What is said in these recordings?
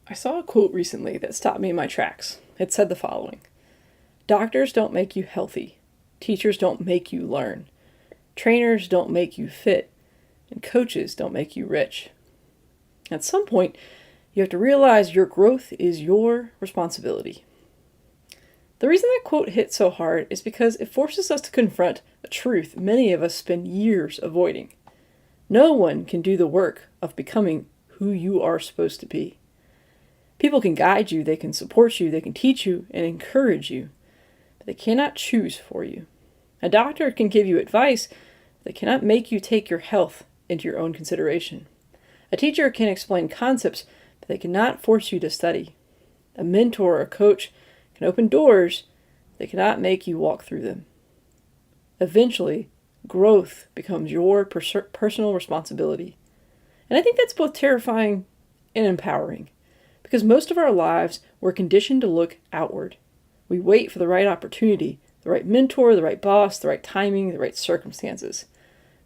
I saw a quote recently that stopped me in my tracks. It said the following: Doctors don't make you healthy. Teachers don't make you learn. Trainers don't make you fit. And coaches don't make you rich. At some point, you have to realize your growth is your responsibility. The reason that quote hit so hard is because it forces us to confront a truth many of us spend years avoiding. No one can do the work of becoming who you are supposed to be. People can guide you, they can support you, they can teach you and encourage you, but they cannot choose for you. A doctor can give you advice, but they cannot make you take your health into your own consideration. A teacher can explain concepts, but they cannot force you to study. A mentor or a coach can open doors, they cannot make you walk through them. Eventually, growth becomes your personal responsibility. And I think that's both terrifying and empowering, because most of our lives we're conditioned to look outward. We wait for the right opportunity, the right mentor, the right boss, the right timing, the right circumstances.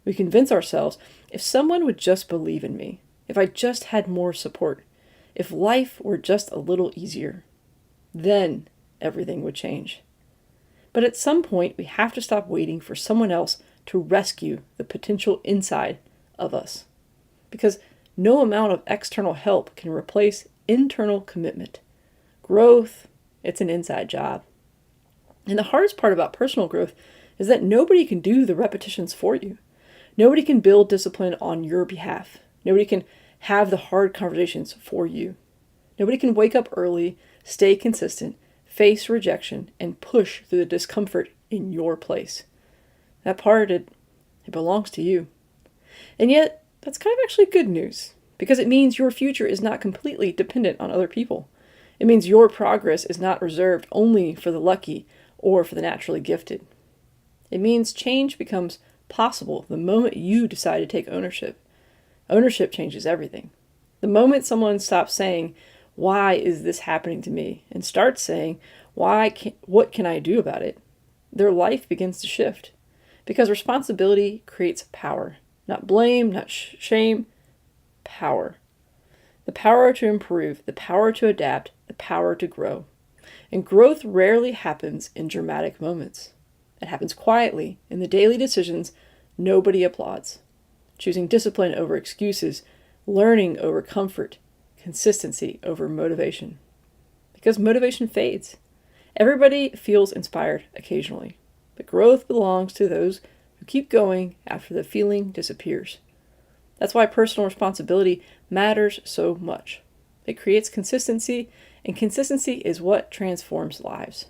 We convince ourselves, if someone would just believe in me, if I just had more support, if life were just a little easier, then everything would change. But at some point, we have to stop waiting for someone else to rescue the potential inside of us. Because no amount of external help can replace internal commitment. Growth, it's an inside job. And the hardest part about personal growth is that nobody can do the repetitions for you. Nobody can build discipline on your behalf. Nobody can have the hard conversations for you. Nobody can wake up early, stay consistent, face rejection, and push through the discomfort in your place. That part, it belongs to you. And yet, that's kind of actually good news, because it means your future is not completely dependent on other people. It means your progress is not reserved only for the lucky or for the naturally gifted. It means change becomes possible the moment you decide to take ownership. Ownership changes everything. The moment someone stops saying, "Why is this happening to me?" and starts saying, "What can I do about it?" their life begins to shift. Because responsibility creates power. Not blame, not shame, power. The power to improve, the power to adapt, the power to grow. And growth rarely happens in dramatic moments. It happens quietly in the daily decisions nobody applauds. Choosing discipline over excuses, learning over comfort, consistency over motivation. Because motivation fades. Everybody feels inspired occasionally, but growth belongs to those who keep going after the feeling disappears. That's why personal responsibility matters so much. It creates consistency, and consistency is what transforms lives.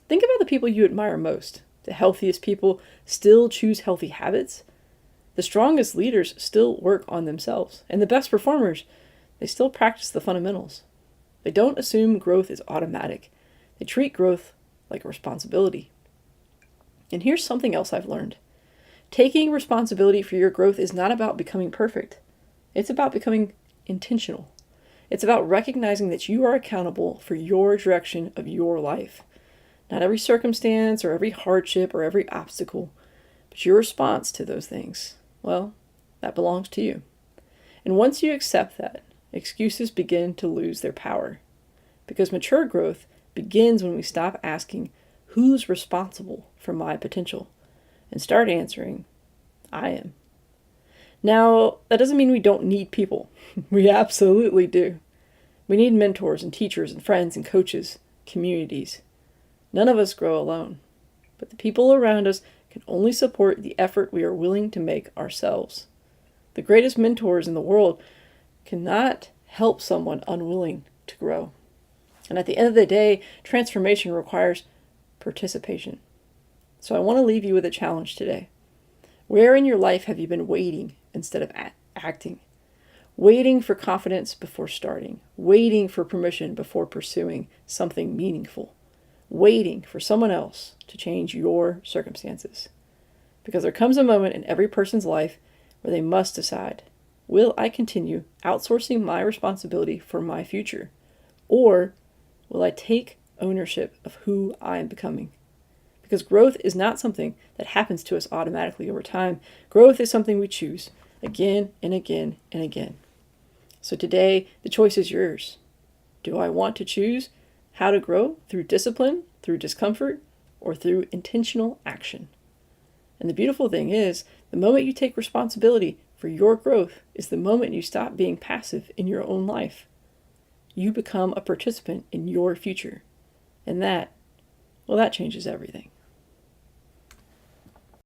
Think about the people you admire most. The healthiest people still choose healthy habits. The strongest leaders still work on themselves. And the best performers, they still practice the fundamentals. They don't assume growth is automatic. They treat growth like a responsibility. And here's something else I've learned. Taking responsibility for your growth is not about becoming perfect. It's about becoming intentional. It's about recognizing that you are accountable for your direction of your life. Not every circumstance or every hardship or every obstacle, but your response to those things, well, that belongs to you. And once you accept that, excuses begin to lose their power. Because mature growth begins when we stop asking, who's responsible for my potential? And start answering, I am. Now, that doesn't mean we don't need people. We absolutely do. We need mentors and teachers and friends and coaches, communities. None of us grow alone, but the people around us can only support the effort we are willing to make ourselves. The greatest mentors in the world cannot help someone unwilling to grow. And at the end of the day, transformation requires participation. So I want to leave you with a challenge today. Where in your life have you been waiting instead of acting? Waiting for confidence before starting. Waiting for permission before pursuing something meaningful. Waiting for someone else to change your circumstances. Because there comes a moment in every person's life where they must decide, will I continue outsourcing my responsibility for my future? Or will I take ownership of who I am becoming? Because growth is not something that happens to us automatically over time. Growth is something we choose again and again and again. So today, the choice is yours. Do I want to choose how to grow through discipline, through discomfort, or through intentional action? And the beautiful thing is, the moment you take responsibility for your growth is the moment you stop being passive in your own life. You become a participant in your future. And that changes everything.